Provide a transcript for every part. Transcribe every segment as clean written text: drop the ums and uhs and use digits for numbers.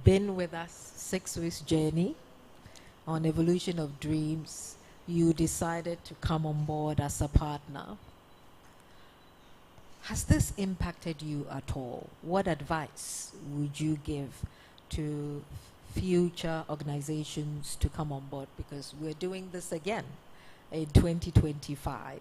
been with us 6 weeks journey on Evolution of Dreams. You decided to come on board as a partner. Has this impacted you at all? What advice would you give to future organizations to come on board? Because we're doing this again in 2025,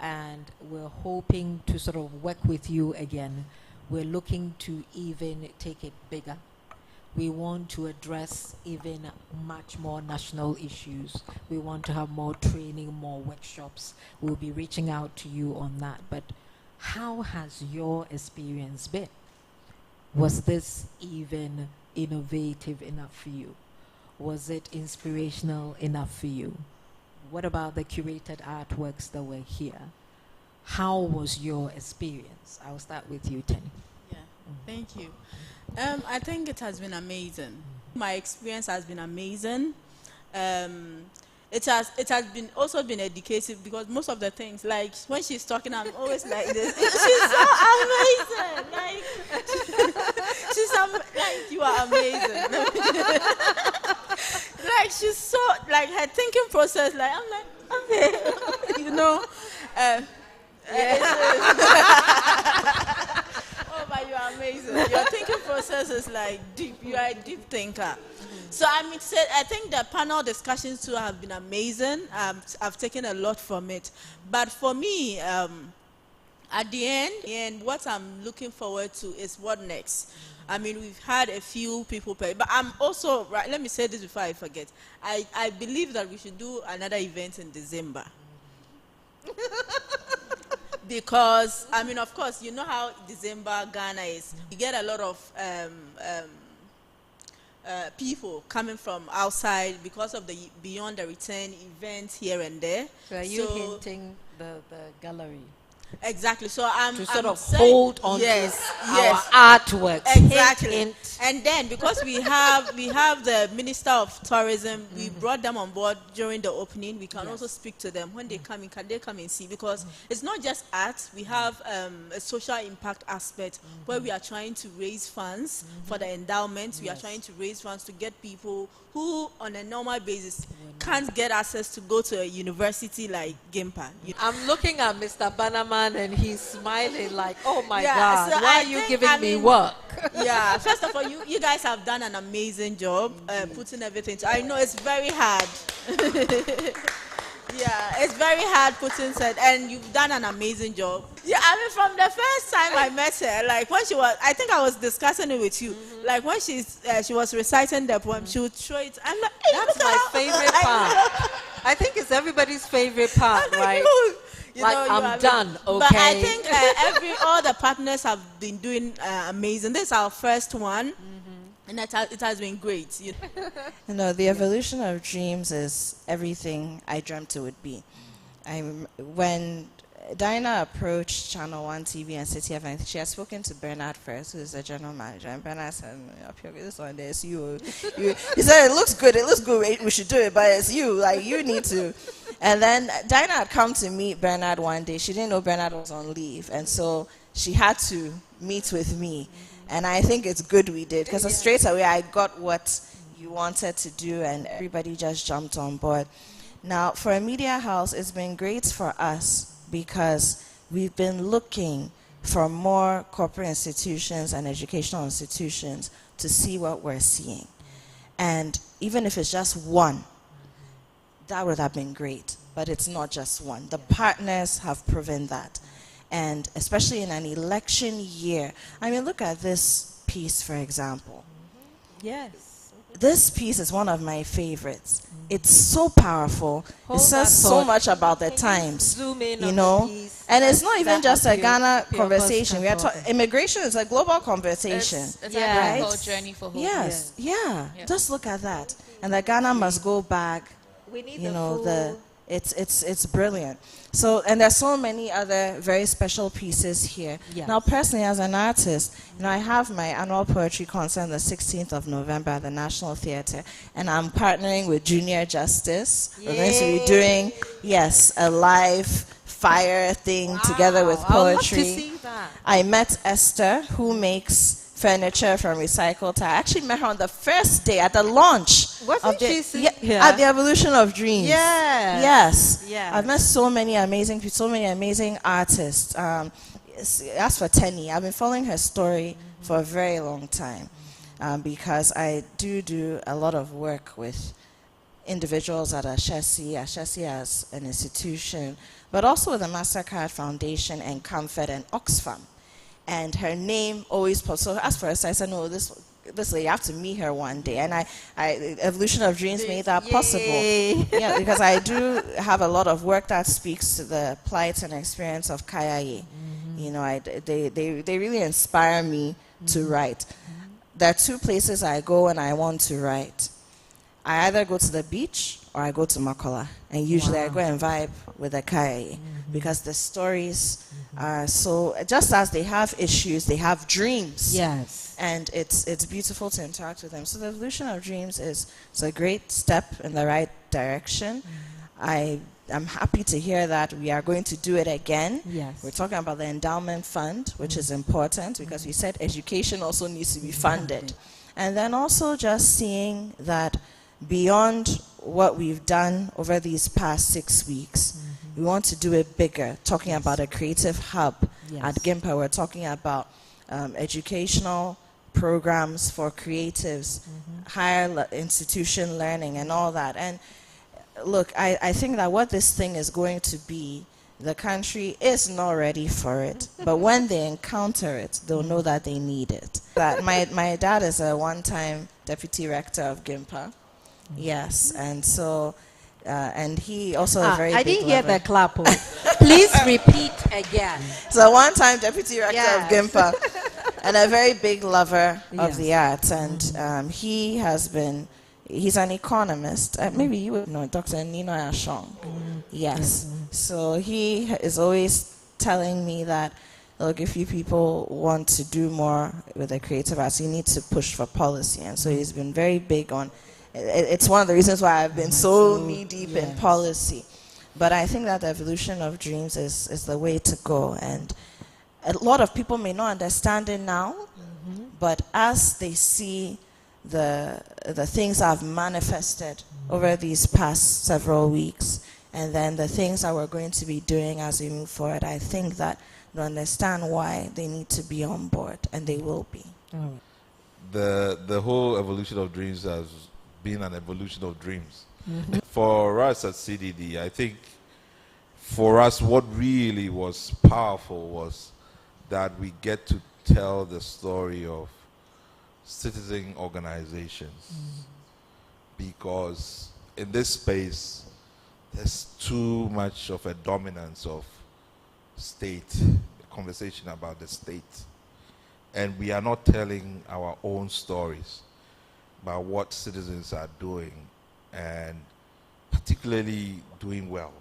and we're hoping to sort of work with you again. We're looking to even take it bigger. We want to address even much more national issues. We want to have more training, more workshops. We'll be reaching out to you on that. But how has your experience been? Was this even innovative enough for you? Was it inspirational enough for you? What about the curated artworks that were here? How was your experience? I'll start with you, Tenny. Yeah, thank you. I think it has been amazing. My experience has been amazing. It has been also been educative, because most of the things, like when she's talking, I'm always like this. She's so amazing. Like you are amazing. Like she's so, like her thinking process. Like I'm like, okay, you know. Oh, but you are amazing. Your thinking process is like deep. You are a deep thinker. So I think the panel discussions too have been amazing. I've taken a lot from it. But for me, at the end, what I'm looking forward to is what next. I mean, we've had a few people pay, but I'm also, right, let me say this before I forget. I believe that we should do another event in December. Because, I mean, of course, you know how December Ghana is. You get a lot of people coming from outside because of the Beyond the Return events here and there. So are you hinting the gallery? Exactly. So I'm to sort of saying, hold on to our artworks. Exactly. Hint. And then because we have the Minister of Tourism, we brought them on board during the opening. We can also speak to them when they come in. Can they come and see? Because it's not just art. We have a social impact aspect where we are trying to raise funds for the endowments. We are trying to raise funds to get people who on a normal basis can't get access to go to a university like GIMPA. I'm looking at Mr. Bannerman and he's smiling like, oh my God, so why are you giving me work? Yeah, first of all, you guys have done an amazing job putting everything. I know it's very hard. Yeah, it's very hard putting said, and you've done an amazing job. Yeah, I mean, from the first time I met her, like when she was, I think I was discussing it with you. Like when she was reciting the poem, she would show it. I'm like, hey, that's my favorite part. I think it's everybody's favorite part, right? You like know, I'm done, okay? But I think all the partners have been doing amazing. This is our first one. And it has been great. You know, the evolution of dreams is everything I dreamt it would be. When Dinah approached Channel 1 TV and City FM, she had spoken to Bernard first, who is the general manager. And Bernard said, this one there, it's you. He said, it looks good, we should do it, but it's you, like you need to. And then Dinah had come to meet Bernard one day. She didn't know Bernard was on leave. And so she had to meet with me. And I think it's good we did, because straight away I got what you wanted to do and everybody just jumped on board. Now, for a media house, it's been great for us because we've been looking for more corporate institutions and educational institutions to see what we're seeing. And even if it's just one, that would have been great, but it's not just one. The partners have proven that. And especially in an election year. I mean, look at this piece, for example. Yes. This piece is one of my favorites. It's so powerful. It says so much about the times. Zoom in you on know? the piece. And it's not even just a Ghana conversation. We are immigration is a global conversation. It's a whole journey for hope. Yes. Yeah. Just look at that. And that Ghana must go back. We need It's brilliant. So, and there's so many other very special pieces here. Yes. Now, personally, as an artist, I have my annual poetry concert on the 16th of November at the National Theatre, and I'm partnering with Junior Justice. Yay. We're going to be doing, a live fire thing together with poetry. I'd love to see that. I met Esther, who makes furniture from recycled tire. I actually met her on the first day at the launch. Wasn't she at the Evolution of Dreams? Yes. Yes. I've met so many amazing people, so many amazing artists. As for Tenny, I've been following her story for a very long time because I do a lot of work with individuals at Ashesi as an institution, but also with the MasterCard Foundation and Comfort and Oxfam. And her name always pops. So as first I said, no, this lady, I have to meet her one day. And I Evolution of Dreams made that possible. Yeah, because I do have a lot of work that speaks to the plight and experience of Kayaye. You know, they really inspire me to write. There are two places I go when I want to write. I either go to the beach or I go to Makola. And usually I go and vibe with the Kayaye because the stories are so, just as they have issues, they have dreams. Yes. And it's beautiful to interact with them. So the Evolution of Dreams is a great step in the right direction. I'm happy to hear that we are going to do it again. Yes. We're talking about the endowment fund, which is important because we said education also needs to be funded. And then also just seeing that beyond what we've done over these past 6 weeks, we want to do it bigger, talking about a creative hub. At GIMPA, we're talking about educational programs for creatives, higher institution learning and all that. And look, I think that what this thing is going to be, the country is not ready for it. But when they encounter it, they'll know that they need it. That my dad is a one-time deputy rector of GIMPA. Yes, and so, and he also a very I big didn't hear lover. the clap. Please repeat again. So one-time deputy rector of GIMPA and a very big lover of the arts. And he has been, he's an economist. Maybe you would know Dr. Nino Ashong. Yes. So he is always telling me that, look, if you people want to do more with the creative arts, you need to push for policy. And so he's been very big on, it's one of the reasons why I've been so knee-deep in policy. But I think that the Evolution of Dreams is the way to go. And a lot of people may not understand it now, but as they see the things I've manifested over these past several weeks, and then the things that we're going to be doing as we move forward, I think that to understand why they need to be on board, and they will be. The whole Evolution of Dreams has been an evolution of dreams. For us at CDD, I think for us what really was powerful was that we get to tell the story of citizen organizations, because in this space there's too much of a dominance of state, a conversation about the state, and we are not telling our own stories about what citizens are doing, and particularly doing well,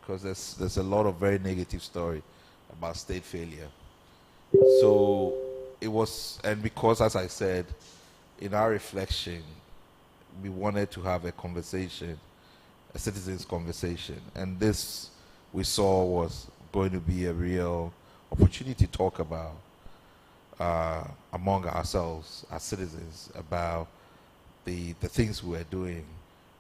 because there's a lot of very negative story about state failure. So it was, and because, as I said, in our reflection, we wanted to have a conversation, a citizens' conversation, and this we saw was going to be a real opportunity to talk about among ourselves as citizens about the things we were doing,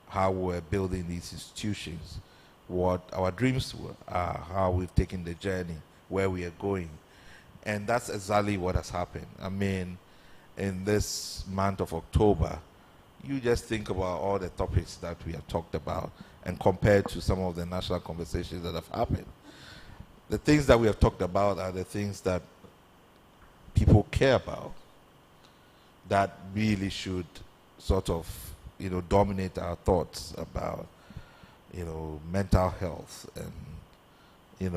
how we're building these institutions, what our dreams are, how we've taken the journey, where we are going. And that's exactly what has happened. I mean, in this month of October, you just think about all the topics that we have talked about and compared to some of the national conversations that have happened. The things that we have talked about are the things that people care about, that really should sort of, dominate our thoughts about, mental health and,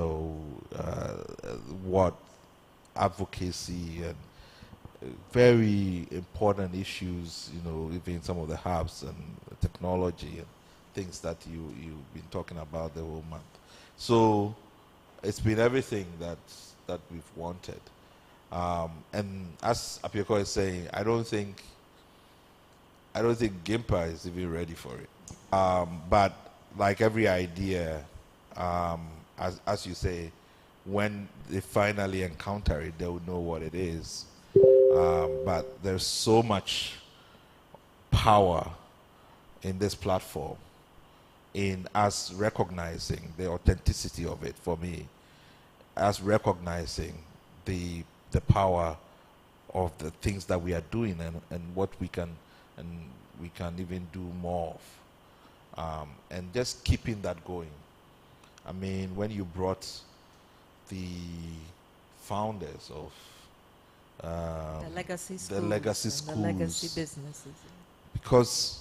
what advocacy and very important issues, even some of the hubs and technology and things that you've been talking about the whole month. So it's been everything that we've wanted. And as Apieko is saying, I don't think GIMPA is even ready for it. But like every idea, as you say, when they finally encounter it, they will know what it is. But there's so much power in this platform, in us recognizing the authenticity of it. For me, us recognizing the power of the things that we are doing, and what we can even do more of, and just keeping that going. I mean, when you brought the founders of The legacy schools. the legacy and schools, the legacy businesses. because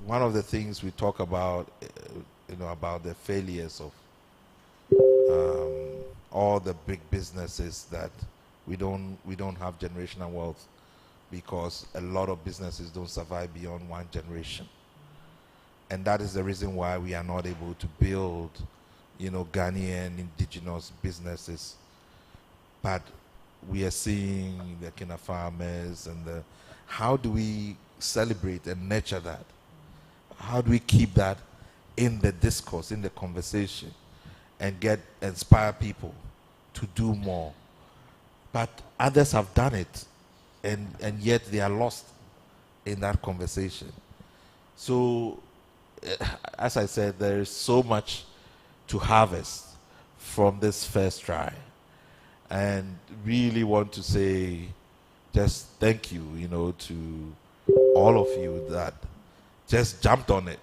one of the things we talk about, about the failures of all the big businesses, that we don't have generational wealth because a lot of businesses don't survive beyond one generation, and that is the reason why we are not able to build, Ghanaian indigenous businesses. But we are seeing the kind of farmers, and how do we celebrate and nurture that? How do we keep that in the discourse, in the conversation, and inspire people to do more? But others have done it, and yet they are lost in that conversation. So, as I said, there is so much to harvest from this first try, and really want to say just thank you, to all of you that just jumped on it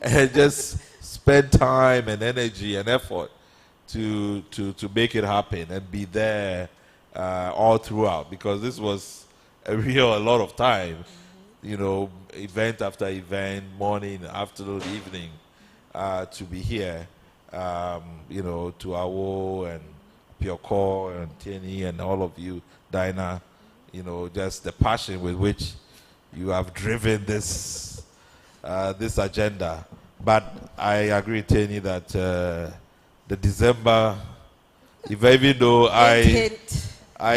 and just spend time and energy and effort to make it happen and be there all throughout, because this was a lot of time, event after event, morning, afternoon, evening, to be here, to Awo and Pioko and Tierney and all of you, Dinah, just the passion with which you have driven this agenda. But I agree, Tierney, that the December, even though I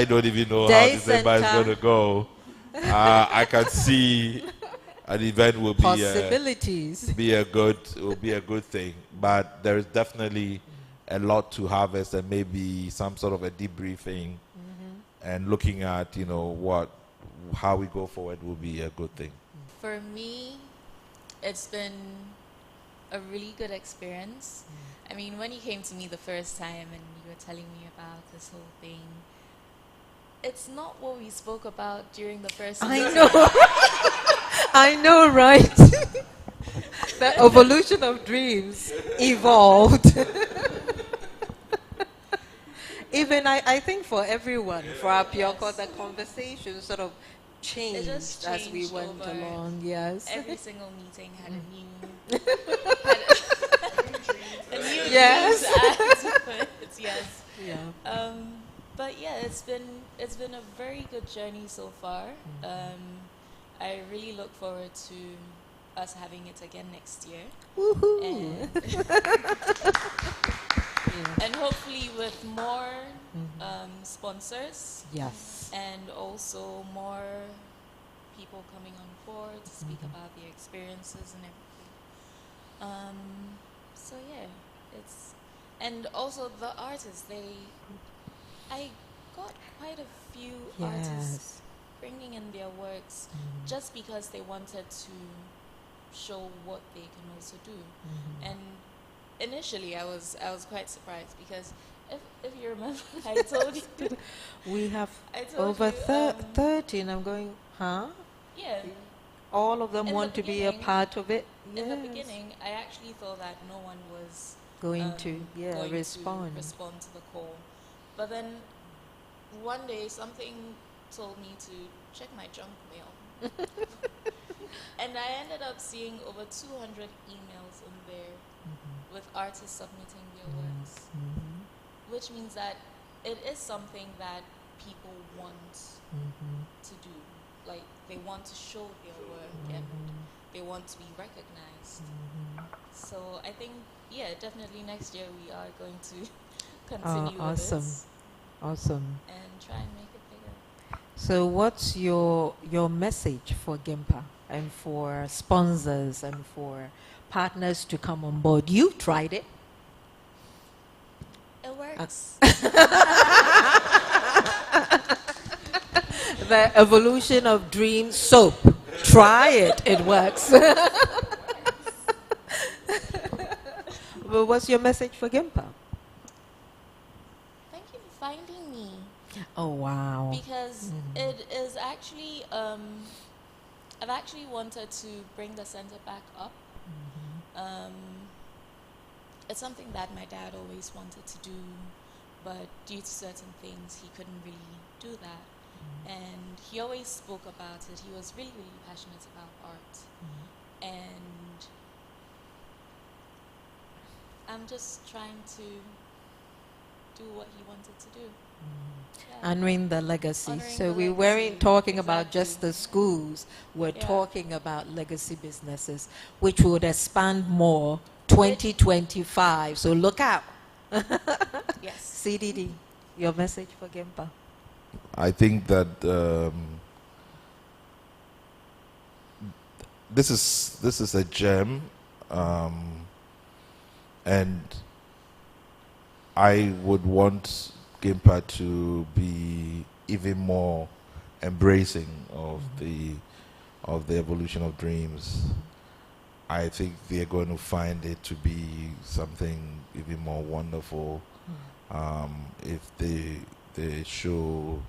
don't even know how December is going to go, I can see an event will possibilities. Will be a good thing. But there is definitely a lot to harvest, and maybe some sort of a debriefing, and looking at how we go forward will be a good thing. For me, it's been a really good experience. I mean, when you came to me the first time and you were telling me about this whole thing, it's not what we spoke about during the first meeting. I know. I know, right? The evolution of dreams evolved. Even I think for everyone, for our Pioko, the conversation sort of changed as we went along. Yes. Every single meeting had a new, yes. Yes. Yeah. But yeah, it's been a very good journey so far. I really look forward to us having it again next year. Woohoo! And hopefully with more sponsors. Yes. And also more people coming on board to speak about their experiences and everything. So yeah, and also the artists, I got quite a few artists bringing in their works just because they wanted to show what they can also do. And initially I was quite surprised, because if you remember, I told you we have over 30, and I'm going, huh? Yeah. All of them want to be a part of it. In the beginning, I actually thought that no one was going to respond to the call. But then one day something told me to check my junk mail. And I ended up seeing over 200 emails in there with artists submitting their works. Which means that it is something that people want to do. Like, they want to show their work and they want to be recognized. So I think, definitely next year we are going to continue with this. Awesome. And try and make it bigger. So what's your message for GIMPA and for sponsors and for partners to come on board? You tried it. It works. The evolution of dream soap. Try it. It works. Well, what's your message for GIMPA? Thank you for finding me. Oh, wow. Because it is actually, I've actually wanted to bring the center back up. It's something that my dad always wanted to do, but due to certain things, he couldn't really do that. And he always spoke about it. He was really, really passionate about art. And I'm just trying to do what he wanted to do. Yeah. Honoring the legacy. Honoring So the we legacy, weren't talking about exactly. just the schools. We're Yeah. talking about legacy businesses, which would expand more 2025. So look out. Yes. CDD, your message for GIMPA? I think that this is a gem, and I would want GIMPA to be even more embracing of the evolution of dreams. I think they're going to find it to be something even more wonderful if they show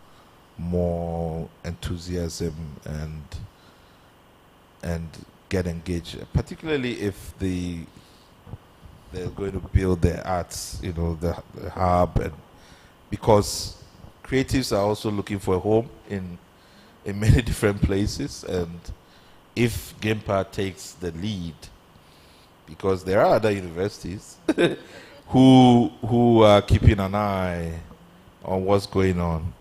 more enthusiasm and get engaged, particularly if they're going to build their arts, the hub, and because creatives are also looking for a home in many different places, and if GIMPA takes the lead, because there are other universities who are keeping an eye on what's going on,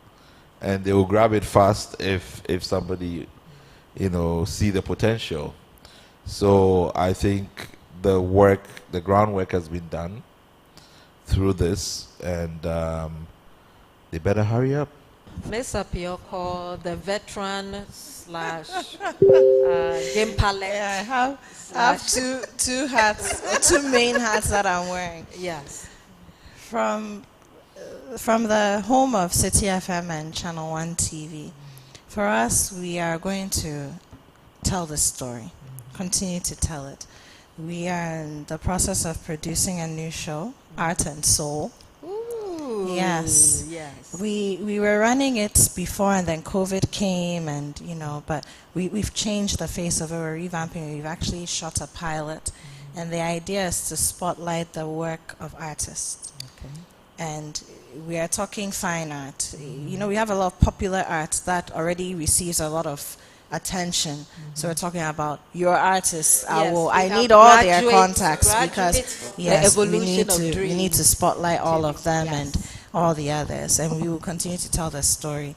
and they will grab it fast if somebody see the potential. So I think the groundwork has been done through this, and they better hurry up. Miss Apioko, the veteran slash GIMPA Yeah, I have two hats, two main hats that I'm wearing. Yes. From the home of City FM and Channel 1 TV, for us, we are going to tell the story, continue to tell it. We are in the process of producing a new show, Art and Soul. Ooh, Yes. Yes. We were running it before, and then COVID came, and but we've changed the face of it. We're revamping it. We've actually shot a pilot, and the idea is to spotlight the work of artists. Okay. And we are talking fine art. We have a lot of popular art that already receives a lot of attention. So we're talking about your artists. Yes, we I have need all their graduates, contacts because the yes, we evolution need of to dreams. spotlight all of them Yes. and all the others, and we will continue to tell the story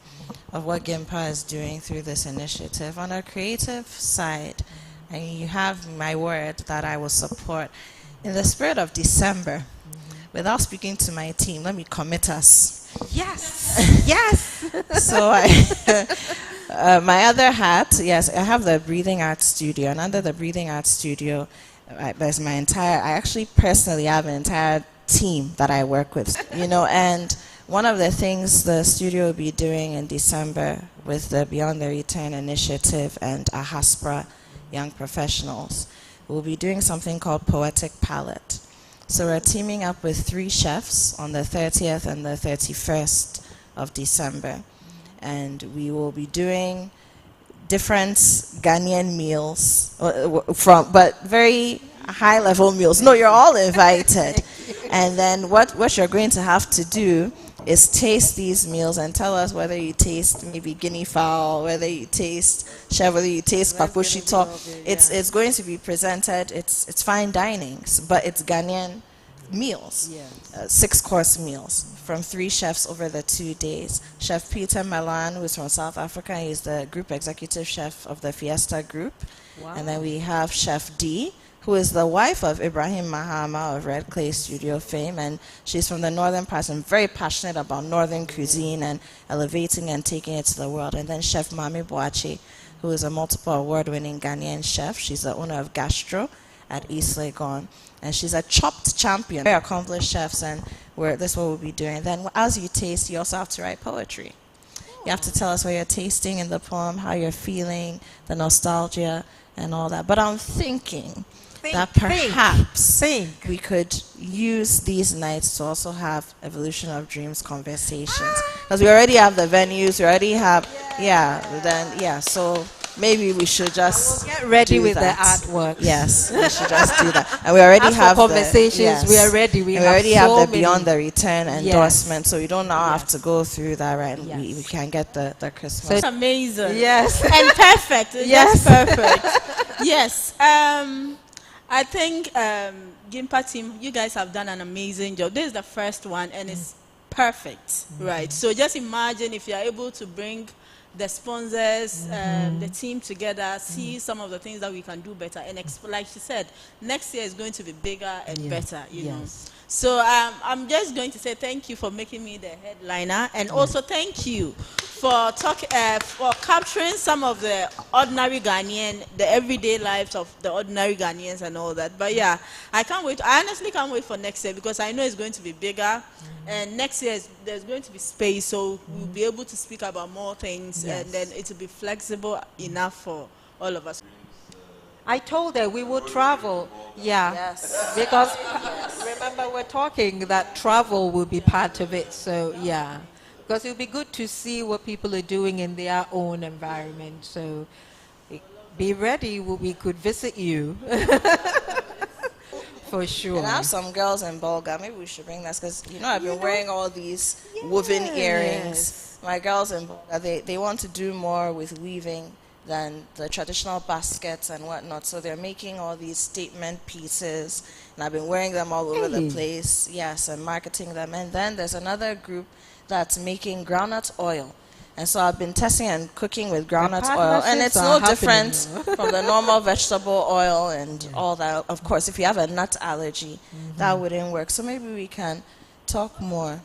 of what GIMPA is doing through this initiative on a creative side. And you have my word that I will support in the spirit of December. Without speaking to my team, let me commit us. Yes. Yes. So my other hat, yes, I have the Breathing Art Studio, and under the Breathing Art Studio, there's I actually personally have an entire team that I work with, and one of the things the studio will be doing in December with the Beyond the Return initiative and AHASPRA Young Professionals, we'll be doing something called Poetic Palette. So we're teaming up with 3 chefs on the 30th and the 31st of December. And we will be doing different Ghanaian meals, but very high-level meals. No, you're all invited. And then what you're going to have to do is taste these meals and tell us whether you taste maybe guinea fowl, whether you taste chef, whether you taste papushito. It's going to be presented. It's fine dining, but it's Ghanaian meals, Yes. 6-course meals from 3 chefs over the 2 days. Chef Peter Malan, who's from South Africa, he's the group executive chef of the Fiesta Group. Wow. And then we have Chef D, who is the wife of Ibrahim Mahama of Red Clay Studio fame, and she's from the northern part and very passionate about northern cuisine and elevating and taking it to the world. And then Chef Mami Boachi, who is a multiple award-winning Ghanaian chef. She's the owner of Gastro at East Legon, and she's a chopped champion. Very accomplished chefs, and this is what we'll be doing. Then as you taste, you also have to write poetry. You have to tell us what you're tasting in the poem, how you're feeling, the nostalgia, and all that. But I'm thinking that perhaps we could use these nights to also have Evolution of Dreams conversations. Because we already have the venues, we already have, so maybe we should just Get ready do with that. the artwork. Yes, we should just do that. And we already As for have conversations, we are ready. We already have have so the Beyond the Return Yes. endorsement, so we don't now have Yes. to go through that, right? Yes. We can get the Christmas. It's amazing. Yes. And perfect. It's Yes. just perfect. Yes. I think GIMPA team, you guys have done an amazing job. This is the first one, and it's perfect, right? So just imagine if you're able to bring the sponsors, the team together, see some of the things that we can do better, and like she said, next year is going to be bigger and better, you know. So I'm just going to say thank you for making me the headliner, and also thank you for capturing some of the ordinary Ghanaian, the everyday lives of the ordinary Ghanaians and all that. But yeah, I can't wait. I honestly can't wait for next year because I know it's going to be bigger, and next year there's going to be space, so we'll be able to speak about more things, and then it will be flexible enough for all of us. I told her we would travel. Yeah. Yes. Because remember we're talking that travel will be part of it. So yeah. Because it would be good to see what people are doing in their own environment. So be ready. We could visit you. For sure. And I have some girls in Bulga. Maybe we should bring that because I've been wearing all these woven earrings. My girls in Bulga, they want to do more with weaving than the traditional baskets and whatnot. So they're making all these statement pieces, and I've been wearing them all over the place. Yes, and marketing them. And then there's another group that's making groundnut oil. And so I've been testing and cooking with groundnut oil, and it's no different from the normal vegetable oil and all that. Of course, if you have a nut allergy, that wouldn't work. So maybe we can talk more